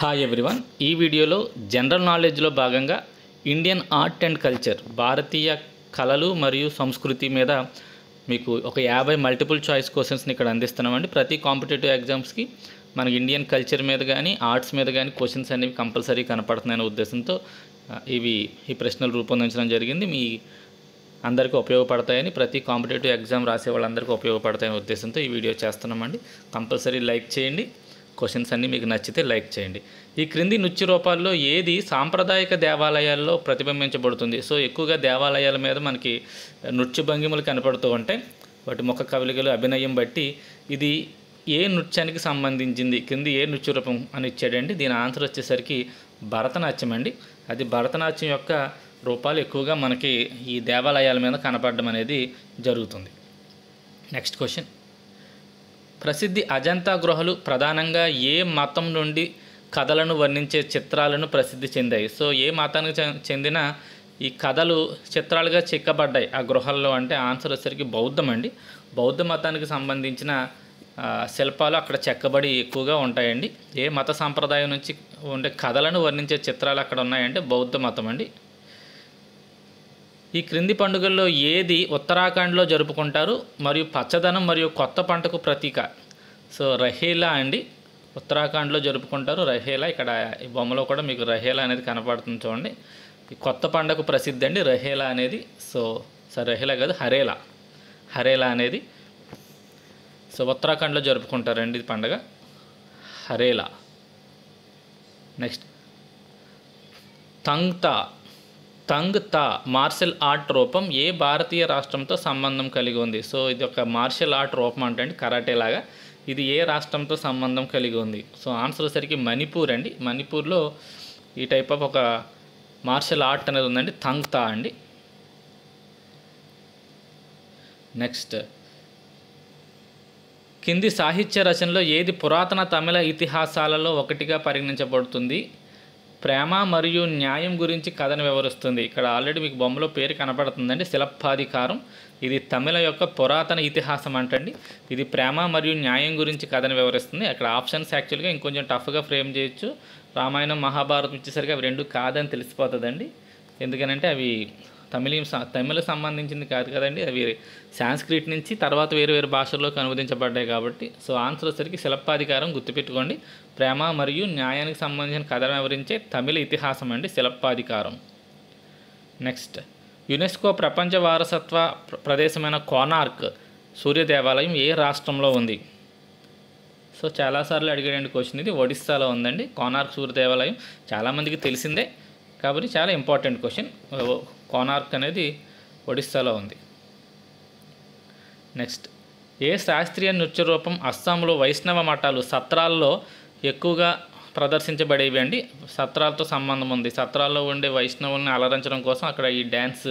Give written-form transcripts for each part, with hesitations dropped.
Hi everyone. ఈ వీడియోలో general నాలెడ్జ్లో భాగంగా ఇండియన్ ఆర్ట్ అండ్ కల్చర్, భారతీయ కళలు మరియు సంస్కృతి మీద మీకు ఒక 50 మల్టిపుల్ చాయిస్ క్వశ్చన్స్ని ఇక్కడ అందిస్తున్నామండి. ప్రతి కాంపిటేటివ్ ఎగ్జామ్స్కి మనకి ఇండియన్ కల్చర్ మీద కానీ ఆర్ట్స్ మీద కానీ క్వశ్చన్స్ అనేవి కంపల్సరీ కనపడుతున్నాయనే ఉద్దేశంతో ఈ ప్రశ్నలు రూపొందించడం జరిగింది. మీ అందరికీ ఉపయోగపడతాయని, ప్రతి కాంపిటేటివ్ ఎగ్జామ్ రాసే వాళ్ళందరికీ ఉపయోగపడతాయనే ఉద్దేశంతో ఈ వీడియో చేస్తున్నామండి. కంపల్సరీ లైక్ చేయండి. క్వశ్చన్స్ అన్నీ మీకు నచ్చితే లైక్ చేయండి. ఈ క్రింది నృత్య రూపాల్లో ఏది సాంప్రదాయక దేవాలయాల్లో ప్రతిబింబించబడుతుంది? సో ఎక్కువగా దేవాలయాల మీద మనకి నృత్య భంగిమలు కనపడుతూ ఉంటాయి. వాటి ముఖ కవలికలు, అభినయం బట్టి ఇది ఏ నృత్యానికి సంబంధించింది, కింది ఏ నృత్య రూపం అని ఇచ్చాడండి. దీని ఆన్సర్ వచ్చేసరికి భరతనాట్యం అండి. అది భరతనాట్యం యొక్క రూపాలు ఎక్కువగా మనకి ఈ దేవాలయాల మీద కనపడడం అనేది జరుగుతుంది. Next question. ప్రసిద్ధి అజంతా గుహలు ప్రధానంగా ఏ మతం నుండి కథలను వర్ణించే చిత్రాలను ప్రసిద్ధి చెందాయి? సో ఏ మతానికి చెందిన ఈ కథలు చిత్రాలుగా చెక్కబడ్డాయి ఆ గృహాల్లో అంటే ఆన్సర్ వచ్చేసరికి బౌద్ధం అండి. బౌద్ధ మతానికి సంబంధించిన శిల్పాలు అక్కడ చెక్కబడి ఎక్కువగా ఉంటాయండి. ఏ మత సాంప్రదాయం నుంచి ఉండే కథలను వర్ణించే చిత్రాలు అక్కడ ఉన్నాయంటే బౌద్ధ మతం అండి. ఈ క్రింది పండుగల్లో ఏది ఉత్తరాఖండ్లో జరుపుకుంటారు మరియు పచ్చదనం మరియు కొత్త పంటకు ప్రతీక? సో రహేలా అండి, ఉత్తరాఖండ్లో జరుపుకుంటారు రహేలా. ఇక్కడ ఈ బొమ్మలో కూడా మీకు రహేలా అనేది కనపడుతుంది చూడండి. ఈ కొత్త పంటకు ప్రసిద్ధి అండి రహేలా అనేది. సో రహేలా కాదు, హరేలా అనేది సో ఉత్తరాఖండ్లో జరుపుకుంటారండి ఇది పండుగ, హరేలా. నెక్స్ట్, తంగ్ తా మార్షల్ ఆర్ట్ రూపం ఏ భారతీయ రాష్ట్రంతో సంబంధం కలిగి ఉంది? సో ఇది ఒక మార్షల్ ఆర్ట్ రూపం అంటే కరాటే లాగా. ఇది ఏ రాష్ట్రంతో సంబంధం కలిగి ఉంది? సో ఆన్సర్ వచ్చేసరికి మణిపూర్ అండి. మణిపూర్లో ఈ టైప్ ఆఫ్ ఒక మార్షల్ ఆర్ట్ అనేది ఉందండి, తంగ్ తా అండి. నెక్స్ట్, కింది సాహిత్య రచనలో ఏది పురాతన తమిళ ఇతిహాసాలలో ఒకటిగా పరిగణించబడుతుంది? ప్రేమ మరియు న్యాయం గురించి కథను వివరిస్తుంది. ఇక్కడ ఆల్రెడీ మీకు బొమ్మలో పేరు కనపడుతుందండి, శిలప్పాధికారం. ఇది తమిళ యొక్క పురాతన ఇతిహాసం అంటండి. ఇది ప్రేమ మరియు న్యాయం గురించి కథను వివరిస్తుంది. అక్కడ ఆప్షన్స్ యాక్చువల్గా ఇంకొంచెం టఫ్గా ఫ్రేమ్ చేయొచ్చు. రామాయణం, మహాభారతం ఇచ్చేసరికి అవి రెండు కాదని తెలిసిపోతుందండి. ఎందుకనంటే అవి తమిళకు సంబంధించింది కాదు కదండి, అవి సాంస్క్రిట్ నుంచి తర్వాత వేరు వేరు భాషల్లోకి అనువదించబడ్డాయి కాబట్టి. సో ఆన్సర్ వచ్చేసరికి శిలప్పాధికారం. గుర్తుపెట్టుకోండి, ప్రేమ మరియు న్యాయానికి సంబంధించిన కథను వివరించే తమిళ ఇతిహాసం అండి శిలప్పాధికారం. నెక్స్ట్, యునెస్కో ప్రపంచ వారసత్వ ప్రదేశమైన కోనార్క్ సూర్య దేవాలయం ఏ రాష్ట్రంలో ఉంది? సో చాలాసార్లు అడిగాడండి క్వశ్చన్. ఇది ఒడిస్సాలో ఉందండి కోనార్క్ సూర్య దేవాలయం. చాలామందికి తెలిసిందే కాబట్టి చాలా ఇంపార్టెంట్ క్వశ్చన్. కోనార్క్ అనేది ఒడిస్సాలో ఉంది. నెక్స్ట్, ఏ శాస్త్రీయ నృత్య రూపం అస్సాంలో వైష్ణవ మఠాలు సత్రాల్లో ఎక్కువగా ప్రదర్శించబడేవి అండి? సత్రాలతో సంబంధం ఉంది. సత్రాల్లో ఉండే వైష్ణవుల్ని అలరించడం కోసం అక్కడ ఈ డ్యాన్స్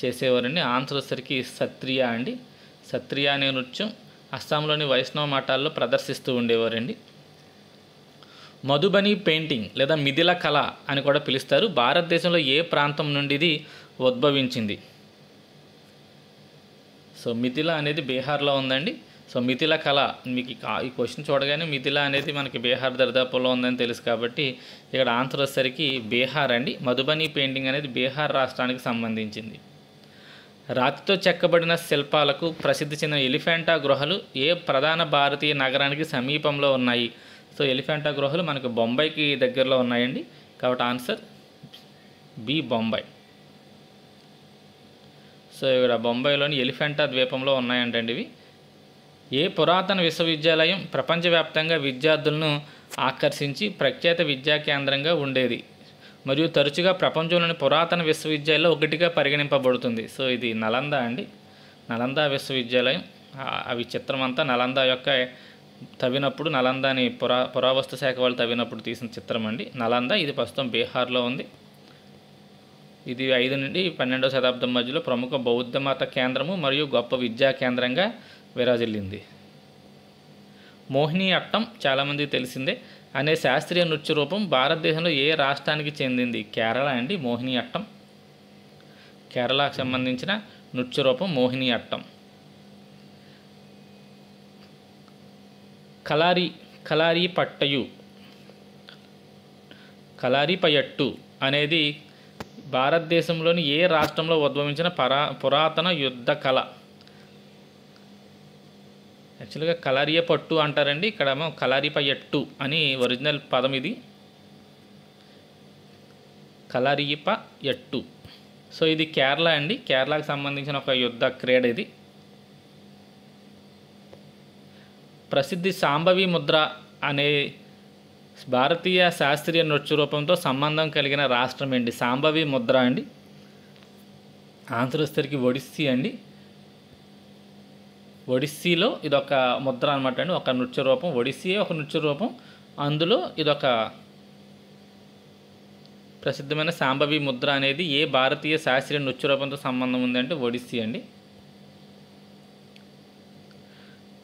చేసేవారండి. ఆన్సర్ వచ్చేసరికి సత్రియా అండి. సత్రియా అనే నృత్యం అస్సాంలోని వైష్ణవ మఠాల్లో ప్రదర్శిస్తూ ఉండేవారండి. మధుబని పెయింటింగ్ లేదా మిథిల కళ అని కూడా పిలుస్తారు. భారతదేశంలో ఏ ప్రాంతం నుండి ఇది ఉద్భవించింది? సో మిథిల అనేది బీహార్లో ఉందండి. సో మిథిల కళ మీకు ఈ క్వశ్చన్ చూడగానే మిథిల అనేది మనకి బీహార్ దరిదాపుల్లో ఉందని తెలుసు కాబట్టి ఇక్కడ ఆన్సర్ వచ్చేసరికి బీహార్ అండి. మధుబని పెయింటింగ్ అనేది బీహార్ రాష్ట్రానికి సంబంధించింది. రాతితో చెక్కబడిన శిల్పాలకు ప్రసిద్ధి చెందిన ఎలిఫెంటా గుహలు ఏ ప్రధాన భారతీయ నగరానికి సమీపంలో ఉన్నాయి? సో ఎలిఫెంటా గుహలు మనకు బొంబాయికి దగ్గరలో ఉన్నాయండి కాబట్టి ఆన్సర్ బి, బొంబాయి. సో ఇక్కడ బొంబాయిలోని ఎలిఫెంటా ద్వీపంలో ఉన్నాయంటండి ఇవి. ఏ పురాతన విశ్వవిద్యాలయం ప్రపంచవ్యాప్తంగా విద్యార్థులను ఆకర్షించి ప్రఖ్యాత విద్యా కేంద్రంగా ఉండేది మరియు తరచుగా ప్రపంచంలోని పురాతన విశ్వవిద్యాలయాల్లో ఒకటిగా పరిగణింపబడుతుంది? సో ఇది నలంద అండి, నలంద విశ్వవిద్యాలయం. అవి చిత్రం అంతా నలంద యొక్క తవ్వినప్పుడు, నలందాని పురావస్తు శాఖ వాళ్ళు తవ్వినప్పుడు తీసిన చిత్రం అండి నలంద. ఇది ప్రస్తుతం బీహార్లో ఉంది. ఇది 5 నుండి 12వ శతాబ్దం మధ్యలో ప్రముఖ బౌద్ధ మత కేంద్రము మరియు గొప్ప విద్యా కేంద్రంగా విరాజిల్లింది. మోహిని అట్టం చాలామందికి తెలిసిందే అనే శాస్త్రీయ నృత్య రూపం భారతదేశంలో ఏ రాష్ట్రానికి చెందింది? కేరళ అండి. మోహిని అట్టం కేరళకు సంబంధించిన నృత్య రూపం మోహిని అట్టం. కలారి పట్టయు కలారిపయట్టు అనేది భారతదేశంలోని ఏ రాష్ట్రంలో ఉద్భవించిన పురాతన యుద్ధ కళ? యాక్చువల్గా కలారియపట్టు అంటారండి, ఇక్కడేమో కలారిపయట్టు అని ఒరిజినల్ పదం ఇది, కలారియపయట్టు. సో ఇది కేరళ అండి, కేరళకు సంబంధించిన ఒక యుద్ధ క్రీడ ఇది. ప్రసిద్ధి సాంబవి ముద్ర అనే భారతీయ శాస్త్రీయ నృత్య రూపంతో సంబంధం కలిగిన రాష్ట్రం ఏంటి? సాంబవి ముద్ర అండి. ఆన్సర్ వచ్చేసరికి ఒడిస్సీ అండి. ఒడిస్సీలో ఇదొక ముద్ర అనమాట అండి, ఒక నృత్య రూపం. ఒడిస్సీ ఒక నృత్య రూపం, అందులో ఇదొక ప్రసిద్ధమైన సాంబవి ముద్ర అనేది ఏ భారతీయ శాస్త్రీయ నృత్య రూపంతో సంబంధం ఉందంటే ఒడిస్సీ అండి.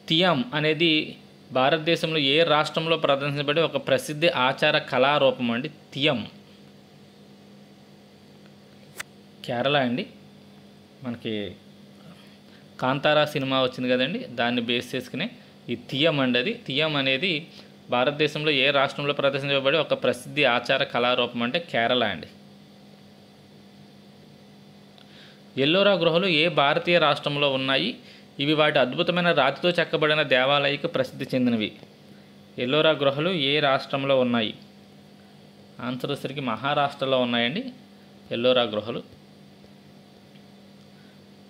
తియం అనేది భారతదేశంలో ఏ రాష్ట్రంలో ప్రదర్శించబడే ఒక ప్రసిద్ధ ఆచార కళారూపం అండి? తియం కేరళ అండి. మనకి కాంతారా సినిమా వచ్చింది కదండి, దాన్ని బేస్ చేసుకునే ఈ తియం అండి. అది తియం అనేది భారతదేశంలో ఏ రాష్ట్రంలో ప్రదర్శించబడే ఒక ప్రసిద్ధి ఆచార కళారూపం అంటే కేరళ అండి. ఎల్లోరా గుహలు ఏ భారతీయ రాష్ట్రంలో ఉన్నాయి? ఇవి వాటి అద్భుతమైన రాతితో చెక్కబడిన దేవాలయకు ప్రసిద్ధి చెందినవి. ఎల్లోరా గుహలు ఏ రాష్ట్రంలో ఉన్నాయి? ఆన్సర్ వచ్చేసరికి మహారాష్ట్రలో ఉన్నాయండి ఎల్లోరా గుహలు.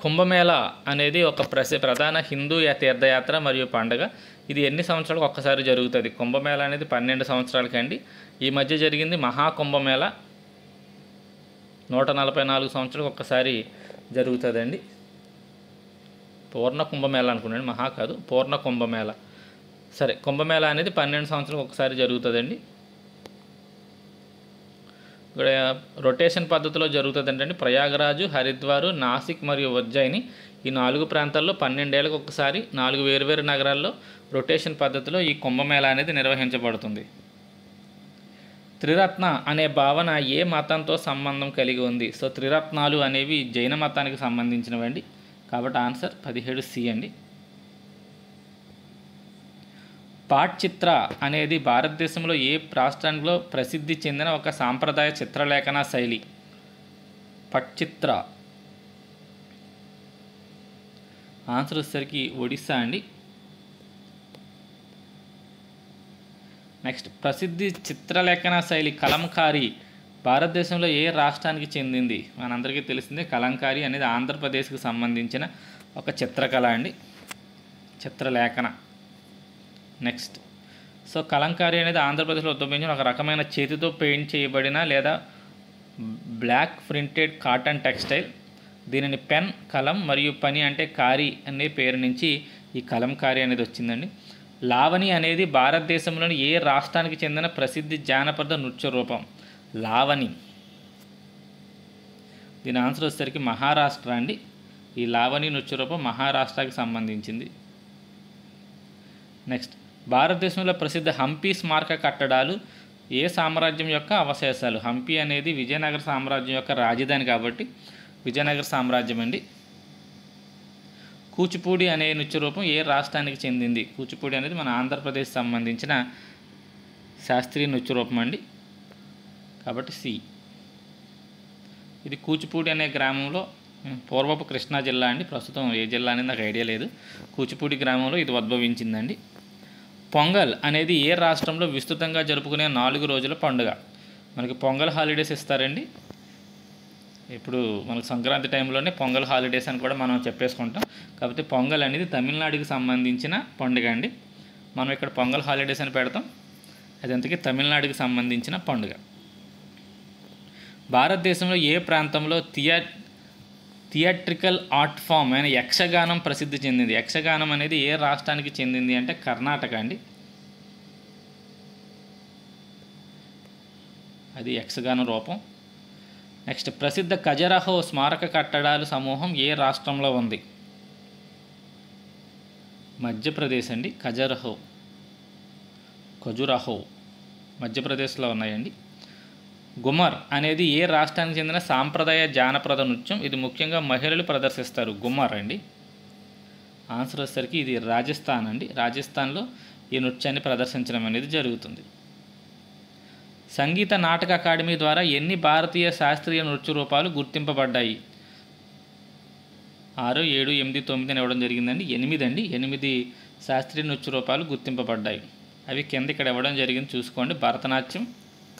కుంభమేళా అనేది ఒక ప్రధాన హిందూ తీర్థయాత్ర మరియు పండుగ. ఇది ఎన్ని సంవత్సరాలకు ఒక్కసారి జరుగుతుంది? కుంభమేళా అనేది 12 సంవత్సరాలకండి. ఈ మధ్య జరిగింది మహాకుంభమేళా, 144 సంవత్సరాలకు ఒక్కసారి జరుగుతుందండి. పూర్ణ కుంభమేళా అనుకున్నాండి, మహా కాదు, పూర్ణ కుంభమేళా. సరే, కుంభమేళా అనేది 12 సంవత్సరాలకు ఒకసారి జరుగుతుందండి. ఇక్కడ రొటేషన్ పద్ధతిలో జరుగుతుందండి. ప్రయాగరాజు, హరిద్వారు, నాసిక్ మరియు ఉజ్జయిని ఈ 4 ప్రాంతాల్లో 12 ఏళ్ళకు ఒకసారి 4 వేరువేరు నగరాల్లో రొటేషన్ పద్ధతిలో ఈ కుంభమేళా అనేది నిర్వహించబడుతుంది. త్రిరత్న అనే భావన ఏ మతంతో సంబంధం కలిగి ఉంది? సో త్రిరత్నాలు అనేవి జైన మతానికి సంబంధించినవండి, కాబట్టి ఆన్సర్ 17C అండి. పాట్చిత్ర అనేది భారతదేశంలో ఏ రాష్ట్రంలో ప్రసిద్ధి చెందిన ఒక సాంప్రదాయ చిత్రలేఖన శైలి? పట్చిత్ర ఆన్సర్ వచ్చేసరికి ఒడిస్సా అండి. నెక్స్ట్, ప్రసిద్ధి చిత్రలేఖన శైలి కలంకారీ భారతదేశంలో ఏ రాష్ట్రానికి చెందింది? మనందరికీ తెలిసిందే, కలంకారీ అనేది ఆంధ్రప్రదేశ్కి సంబంధించిన ఒక చిత్రకళ అండి, చిత్రలేఖన. నెక్స్ట్, సో కలంకారీ అనేది ఆంధ్రప్రదేశ్లో ఉద్భవించిన ఒక రకమైన చేతితో పెయింట్ చేయబడిన లేదా బ్లాక్ ప్రింటెడ్ కాటన్ టెక్స్టైల్. దీనిని పెన్, కలం మరియు పని అంటే కారీ అనే పేరు నుంచి ఈ కలంకారీ అనేది వచ్చిందండి. లావణి అనేది భారతదేశంలోని ఏ రాష్ట్రానికి చెందిన ప్రసిద్ధి జానపద నృత్య రూపం? లావణి, దీని ఆన్సర్ వచ్చేసరికి మహారాష్ట్ర అండి. ఈ లావణి నృత్య రూపం మహారాష్ట్రకి సంబంధించింది. నెక్స్ట్, భారతదేశంలో ప్రసిద్ధ హంపి స్మారక కట్టడాలు ఏ సామ్రాజ్యం యొక్క అవశేషాలు? హంపి అనేది విజయనగర సామ్రాజ్యం యొక్క రాజధాని కాబట్టి విజయనగర సామ్రాజ్యం అండి. కూచిపూడి అనే నృత్య రూపం ఏ రాష్ట్రానికి చెందింది? కూచిపూడి అనేది మన ఆంధ్రప్రదేశ్ సంబంధించిన శాస్త్రీయ నృత్య రూపం అండి, కాబట్టి సి. ఇది కూచిపూడి అనే గ్రామంలో, పూర్వపు కృష్ణా జిల్లా అండి, ప్రస్తుతం ఏ జిల్లా అనేది నాకు ఐడియా లేదు. కూచిపూడి గ్రామంలో ఇది ఉద్భవించిందండి. పొంగల్ అనేది ఏ రాష్ట్రంలో విస్తృతంగా జరుపుకునే 4 రోజుల పండుగ? మనకి పొంగల్ హాలిడేస్ ఇస్తారండి. ఇప్పుడు మనకు సంక్రాంతి టైంలోనే పొంగల్ హాలిడేస్ అని కూడా మనం చెప్పేసుకుంటాం. కాబట్టి పొంగల్ అనేది తమిళనాడుకి సంబంధించిన పండుగ అండి. మనం ఇక్కడ పొంగల్ హాలిడేస్ అని పెడతాం, అది అంతకీ తమిళనాడుకి సంబంధించిన పండుగ. భారతదేశంలో ఏ ప్రాంతంలో థియేట్రికల్ ఆర్ట్ ఫామ్ అయిన యక్షగానం ప్రసిద్ధి చెందింది? యక్షగానం అనేది ఏ రాష్ట్రానికి చెందింది అంటే కర్ణాటక అండి. అది యక్షగాన రూపం. నెక్స్ట్, ప్రసిద్ధ ఖజురహో స్మారక కట్టడాల సమూహం ఏ రాష్ట్రంలో ఉంది? మధ్యప్రదేశ్ అండి. ఖజురహో మధ్యప్రదేశ్లో ఉన్నాయండి. గుమర్ అనేది ఏ రాష్ట్రానికి చెందిన సాంప్రదాయ జానపద నృత్యం? ఇది ముఖ్యంగా మహిళలు ప్రదర్శిస్తారు. గుమర్ అండి. ఆన్సర్ వచ్చేసరికి ఇది రాజస్థాన్ అండి. రాజస్థాన్లో ఈ నృత్యాన్ని ప్రదర్శించడం అనేది జరుగుతుంది. సంగీత నాటక అకాడమీ ద్వారా ఎన్ని భారతీయ శాస్త్రీయ నృత్య రూపాలు గుర్తింపబడ్డాయి? 6, 7, 8, 9 అని ఇవ్వడం జరిగిందండి. 8 అండి. 8 శాస్త్రీయ నృత్య రూపాలు గుర్తింపబడ్డాయి. అవి కింద ఇక్కడ ఇవ్వడం జరిగింది చూసుకోండి. భరతనాట్యం,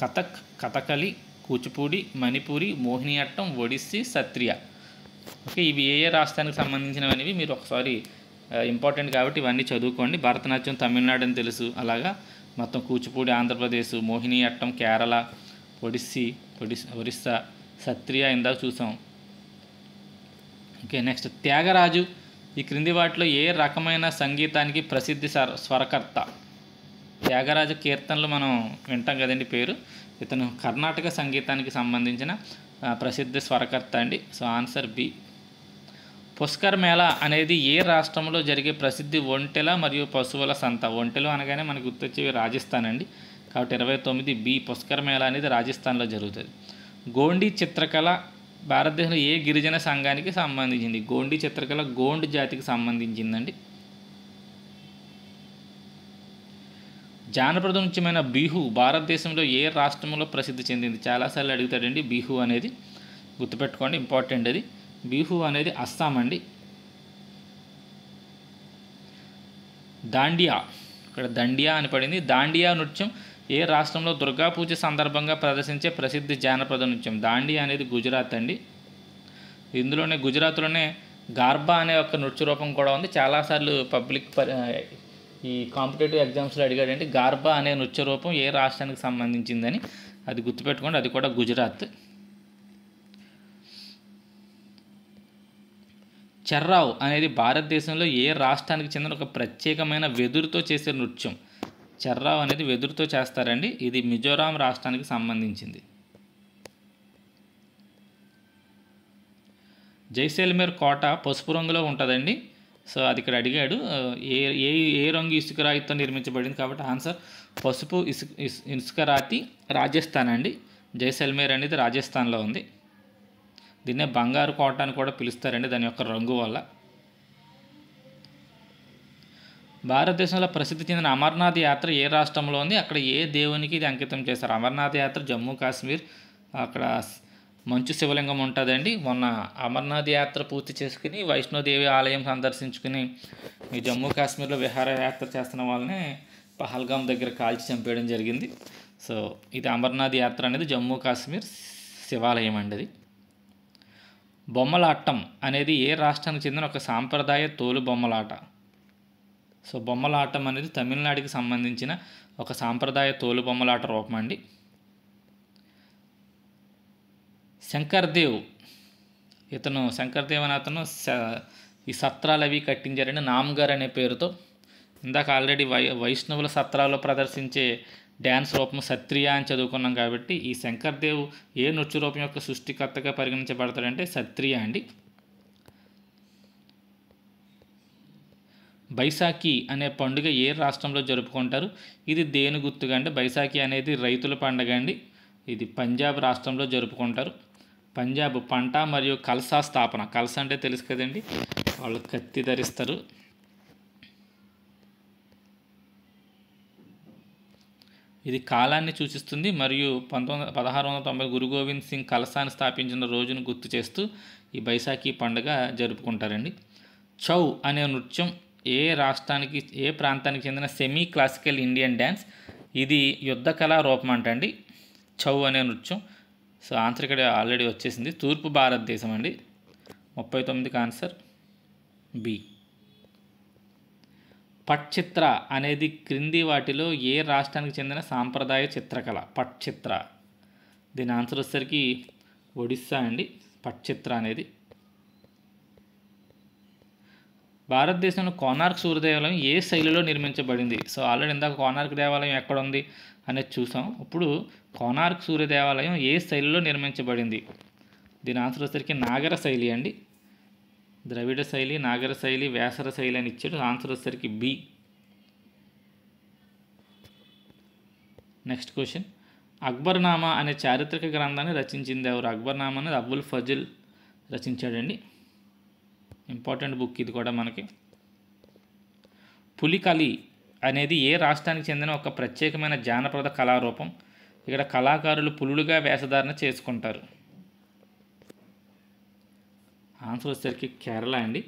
కథక్, కథకళి, కూచిపూడి, మణిపూరి, మోహినియాట్టం, ఒడిస్సీ, సత్రియ. ఓకే, ఇవి ఏ ఏ రాష్ట్రానికి సంబంధించినవి మీరు ఒకసారి ఇంపార్టెంట్ కాబట్టి ఇవన్నీ చదువుకోండి. భరతనాట్యం తమిళనాడు అని తెలుసు, అలాగా మొత్తం కూచిపూడి ఆంధ్రప్రదేశ్, మోహినియాట్టం కేరళ, ఒరిస్సా, సత్రియ ఇందాక చూసాం. ఓకే, నెక్స్ట్ త్యాగరాజు ఈ క్రింది వాటిలో ఏ రకమైన సంగీతానికి ప్రసిద్ధి స్వరకర్త? త్యాగరాజు కీర్తనలు మనం వింటాం కదండి పేరు. ఇతను కర్ణాటక సంగీతానికి సంబంధించిన ప్రసిద్ధ స్వరకర్త అండి. So answer B. Pushkar Mela అనేది ఏ రాష్ట్రంలో జరిగే ప్రసిద్ధి ఒంటెల మరియు పశువుల సంత? ఒంటెలు అనగానే మనకు గుర్తొచ్చేవి రాజస్థాన్ అండి, కాబట్టి 29 బి. పుష్కర్ మేళా అనేది రాజస్థాన్లో జరుగుతుంది. గోండీ చిత్రకళ భారతదేశంలో ఏ గిరిజన సంఘానికి సంబంధించింది? గోండీ చిత్రకళ గోండ్ జాతికి సంబంధించిందండి. జానపద నృత్యమైన బిహు భారతదేశంలో ఏ రాష్ట్రంలో ప్రసిద్ధి చెందింది? చాలాసార్లు అడుగుతాడండి బిహు అనేది, గుర్తుపెట్టుకోండి, ఇంపార్టెంట్ అది. బిహు అనేది అస్సాం అండి. దాండియా, ఇక్కడ దండియా అని పడింది. దాండియా నృత్యం ఏ రాష్ట్రంలో దుర్గా పూజ సందర్భంగా ప్రదర్శించే ప్రసిద్ధి జానపద నృత్యం? దాండియా అనేది గుజరాత్ అండి. ఇందులోనే గుజరాత్లోనే గార్బా అనే ఒక నృత్య రూపం కూడా ఉంది. చాలాసార్లు ఈ కాంపిటేటివ్ ఎగ్జామ్స్లో అడిగాడండి గార్బా అనే నృత్య రూపం ఏ రాష్ట్రానికి సంబంధించిందని. అది గుర్తుపెట్టుకోండి, అది కూడా గుజరాత్. చెర్రావ్ అనేది భారతదేశంలో ఏ రాష్ట్రానికి చెందిన ఒక ప్రత్యేకమైన వెదురుతో చేసే నృత్యం? చెర్రావ్ అనేది వెదురుతో చేస్తారండి. ఇది మిజోరాం రాష్ట్రానికి సంబంధించింది. జైసల్మేర్ కోట పసుపు రంగులో ఉంటుందండి. సో అది ఇక్కడ అడిగాడు. ఏ రంగు ఇసుక రాతితో నిర్మించబడింది? కాబట్టి ఆన్సర్ పసుపు ఇసుక రాతి, రాజస్థాన్ అండి. జైసల్మేర్ అనేది రాజస్థాన్లో ఉంది. దీన్నే బంగారు కోట అని కూడా పిలుస్తారండి దాని యొక్క రంగు వల్ల. భారతదేశంలో ప్రసిద్ధి చెందిన అమర్నాథ్ యాత్ర ఏ రాష్ట్రంలో ఉంది? అక్కడ ఏ దేవునికి ఇది అంకితం చేస్తారు? అమర్నాథ్ యాత్ర జమ్మూ కాశ్మీర్, అక్కడ మంచు శివలింగం ఉంటుందండి. మొన్న అమర్నాథ్ యాత్ర పూర్తి చేసుకుని వైష్ణోదేవి ఆలయం సందర్శించుకుని ఈ జమ్మూ కాశ్మీర్లో విహారయాత్ర చేస్తున్న వాళ్ళని పహల్గామ్ దగ్గర కాల్చి చంపేయడం జరిగింది. సో ఇది అమర్నాథ్ యాత్ర అనేది జమ్మూ కాశ్మీర్ శివాలయం అండి. అది బొమ్మలాటం అనేది ఏ రాష్ట్రానికి చెందిన ఒక సాంప్రదాయ తోలు బొమ్మలాట? సో బొమ్మలాటం అనేది తమిళనాడుకి సంబంధించిన ఒక సాంప్రదాయ తోలు బొమ్మలాట రూపం అండి. శంకర్దేవ్ అనే అతను ఈ సత్రాలు అవి కట్టించారండి నామ్గర్ అనే పేరుతో. ఇందాక ఆల్రెడీ వైష్ణవుల సత్రాల్లో ప్రదర్శించే డ్యాన్స్ రూపం సత్రియ అని చదువుకున్నాం కాబట్టి ఈ శంకర్దేవ్ ఏ నృత్య రూపం యొక్క సృష్టికర్తగా పరిగణించబడతాడంటే సత్రియ అండి. బైసాఖి అనే పండుగ ఏ రాష్ట్రంలో జరుపుకుంటారు? ఇది దేని గుర్తుగా అంటే బైసాఖి అనేది రైతుల పండుగ అండి. ఇది పంజాబ్ రాష్ట్రంలో జరుపుకుంటారు. పంజాబ్ పంట మరియు కలసా స్థాపన, కలస అంటే తెలుసు కదండి, వాళ్ళు కత్తి ధరిస్తారు. ఇది కాలాన్ని సూచిస్తుంది మరియు 1690 గురు గోవింద్ సింగ్ కలసాన్ని స్థాపించిన రోజును గుర్తు చేస్తూ ఈ బైసాఖి పండుగ జరుపుకుంటారండి. ఛౌ అనే నృత్యం ఏ ప్రాంతానికి చెందిన సెమీ క్లాసికల్ ఇండియన్ డ్యాన్స్? ఇది యుద్ధ కళా రూపం అంటండి ఛౌ అనే నృత్యం. సో ఆన్సర్ ఇక్కడ ఆల్రెడీ వచ్చేసింది, తూర్పు భారతదేశం అండి. 39కి ఆన్సర్ బి. పట్చిత్ర అనేది క్రింది వాటిలో ఏ రాష్ట్రానికి చెందిన సాంప్రదాయ చిత్రకళ? పట్చిత్ర, దీని ఆన్సర్ వచ్చేసరికి ఒడిస్సా అండి. పట్చిత్ర అనేది భారతదేశంలో కోనార్క్ సూర్య దేవాలయం ఏ శైలిలో నిర్మించబడింది? సో ఆల్రెడీ ఇందాక కోనార్క్ దేవాలయం ఎక్కడ ఉంది అనేది చూసాం. ఇప్పుడు కోనార్క్ సూర్య దేవాలయం ఏ శైలిలో నిర్మించబడింది? దీని ఆన్సర్ వచ్చేసరికి నాగర శైలి అండి. ద్రవిడ శైలి, నాగర శైలి, వేసర శైలి అని ఇచ్చాడు. ఆన్సర్ వచ్చేసరికి బి. నెక్స్ట్ క్వశ్చన్, అక్బర్నామా అనే చారిత్రక గ్రంథాన్ని రచించింది ఎవరు? అక్బర్నామా అనేది అబుల్ ఫజిల్ రచించాడండి. ఇంపార్టెంట్ బుక్ ఇది కూడా మనకి. పులికలి అనేది ఏ రాష్ట్రానికి చెందిన ఒక ప్రత్యేకమైన జానపద కళారూపం? ఇక్కడ కళాకారులు పులులుగా వేషధారణ చేసుకుంటారు. ఆన్సర్ వచ్చేసరికి కేరళ అండి.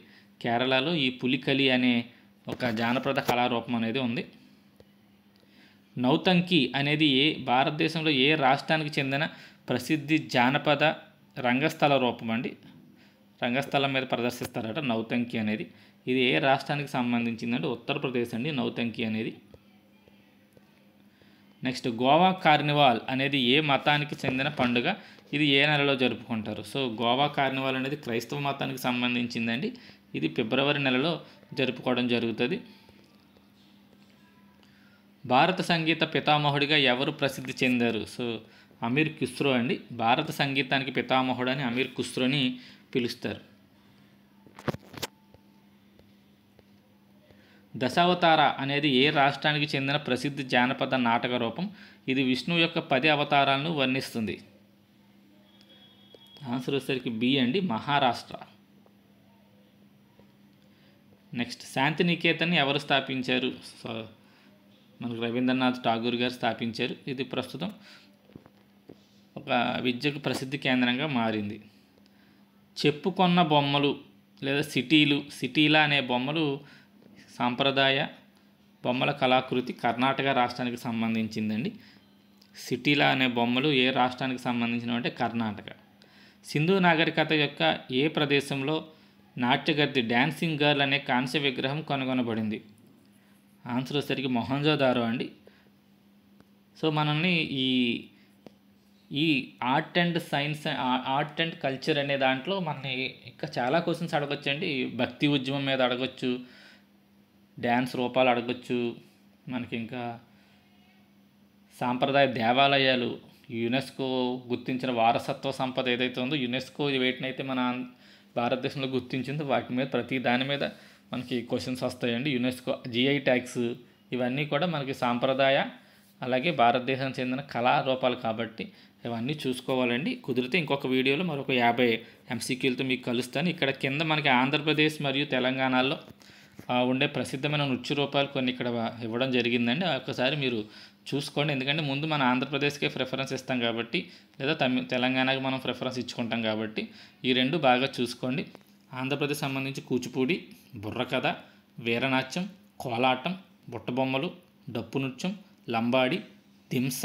కేరళలో ఈ పులికలి అనే ఒక జానపద కళారూపం అనేది ఉంది. నౌతంకి అనేది భారతదేశంలో ఏ రాష్ట్రానికి చెందిన ప్రసిద్ధి జానపద రంగస్థల రూపం అండి. రంగస్థలం మీద ప్రదర్శిస్తారట నౌతంకి అనేది. ఇది ఏ రాష్ట్రానికి సంబంధించిందంటే ఉత్తరప్రదేశ్ అండి నౌతంకి అనేది. నెక్స్ట్ గోవా కార్నివాల్ అనేది ఏ మతానికి చెందిన పండుగ, ఇది ఏ నెలలో జరుపుకుంటారు? సో గోవా కార్నివాల్ అనేది క్రైస్తవ మతానికి సంబంధించిందండి. ఇది ఫిబ్రవరి నెలలో జరుపుకోవడం జరుగుతుంది. భారత సంగీత పితామహుడిగా ఎవరు ప్రసిద్ధి చెందారు? సో అమీర్ ఖుస్రో అండి. భారత సంగీతానికి పితామహుడు అని అమీర్ ఖుస్రోని పిలుస్తారు. దశావతార అనేది ఏ రాష్ట్రానికి చెందిన ప్రసిద్ధ జానపద నాటక రూపం, ఇది విష్ణువు యొక్క 10 అవతారాలను వర్ణిస్తుంది? ఆన్సర్ వచ్చేసరికి బి అండి, మహారాష్ట్ర. నెక్స్ట్ శాంతినికేతన్ని ఎవరు స్థాపించారు? సో మనకు రవీంద్రనాథ్ ఠాగూర్ గారు స్థాపించారు. ఇది ప్రస్తుతం ఒక విద్యకు ప్రసిద్ధి కేంద్రంగా మారింది. చెప్పుకొన్న బొమ్మలు లేదా సిటీలా అనే బొమ్మలు సాంప్రదాయ బొమ్మల కళాకృతి కర్ణాటక రాష్ట్రానికి సంబంధించిందండి. సిటీలా అనే బొమ్మలు ఏ రాష్ట్రానికి సంబంధించినవి అంటే కర్ణాటక. సింధు నాగరికత యొక్క ఏ ప్రదేశంలో నాట్యగర్ది డ్యాన్సింగ్ గర్ల్ అనే కాంస్య విగ్రహం కనుగొనబడింది? ఆన్సర్ వచ్చేసరికి మొహంజోదారో అండి. సో మనల్ని ఈ art and science, art and culture అనే దాంట్లో మనని ఇంకా చాలా క్వశ్చన్స్ అడగొచ్చండి. భక్తి ఉద్యమం మీద అడగొచ్చు, డ్యాన్స్ రూపాలు అడగొచ్చు, మనకి ఇంకా సాంప్రదాయ దేవాలయాలు, యునెస్కో గుర్తించిన వారసత్వ సంపద ఏదైతే ఉందో యునెస్కో వేటినైతే మన భారతదేశంలో గుర్తించిందో వాటి మీద ప్రతి దాని మీద మనకి క్వశ్చన్స్ వస్తాయండి. యునెస్కో జిఐ ట్యాగ్స్ ఇవన్నీ కూడా మనకి సాంప్రదాయ అలాగే భారతదేశానికి చెందిన కళారూపాలు కాబట్టి ఇవన్నీ చూసుకోవాలండి. కుదిరితే ఇంకొక వీడియోలో మరొక 50 ఎంసీక్యూలతో మీకు కలుస్తాను. ఇక్కడ కింద మనకి ఆంధ్రప్రదేశ్ మరియు తెలంగాణలో ఉండే ప్రసిద్ధమైన నృత్య రూపాలు కొన్ని ఇక్కడ ఇవ్వడం జరిగిందండి. ఒకసారి మీరు చూసుకోండి. ఎందుకంటే ముందు మన ఆంధ్రప్రదేశ్కే ప్రిఫరెన్స్ ఇస్తాం కాబట్టి, లేదా తెలంగాణకి మనం ప్రిఫరెన్స్ ఇచ్చుకుంటాం కాబట్టి ఈ రెండు బాగా చూసుకోండి. ఆంధ్రప్రదేశ్ సంబంధించి కూచిపూడి, బుర్రకథ, వీరనాట్యం, కోలాటం, బుట్టబొమ్మలు, డప్పు నృత్యం, లంబాడి, తింస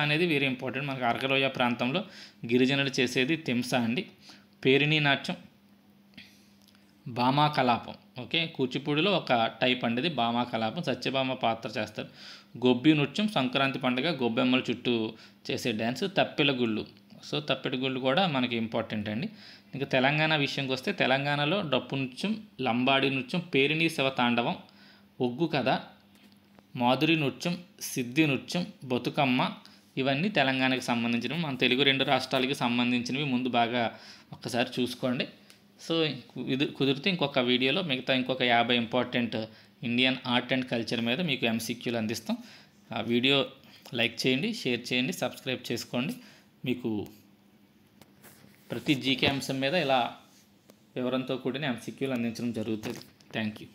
అనేది వెరీ ఇంపార్టెంట్. మనకు అరకలోయ ప్రాంతంలో గిరిజనులు చేసేది తింస అండి. పేరిణి నాట్యం, భామా కలాపం. ఓకే, కూచిపూడిలో ఒక టైప్ అండి ఇది భామా కలాపం. సత్యభామ పాత్ర చేస్తారు. గొబ్బి నృత్యం, సంక్రాంతి పండుగ గొబ్బెమ్మల చుట్టూ చేసే డ్యాన్స్. తప్పెల గుళ్ళు. సో తప్పెట గుళ్ళు కూడా మనకి ఇంపార్టెంట్ అండి. ఇంకా తెలంగాణ విషయంకి వస్తే తెలంగాణలో డప్పు నృత్యం, లంబాడి నృత్యం, పేరిణి శివతాండవం, ఒగ్గు కథ, మాధురి నృత్యం, సిద్ధి నృత్యం, బతుకమ్మ ఇవన్నీ తెలంగాణకి సంబంధించినవి. మన తెలుగు 2 రాష్ట్రాలకి సంబంధించినవి ముందు బాగా ఒక్కసారి చూసుకోండి. సో ఇది కుదిరితే ఇంకొక వీడియోలో మిగతా ఇంకొక 50 important Indian art and culture మీద మీకు ఎంసీక్యూలు అందిస్తాం. ఆ వీడియో లైక్ చేయండి, షేర్ చేయండి, సబ్స్క్రైబ్ చేసుకోండి. మీకు ప్రతి జీకే అంశం మీద ఇలా వివరంతో కూడిన ఎంసీక్యూలు అందించడం జరుగుతుంది. Thank you.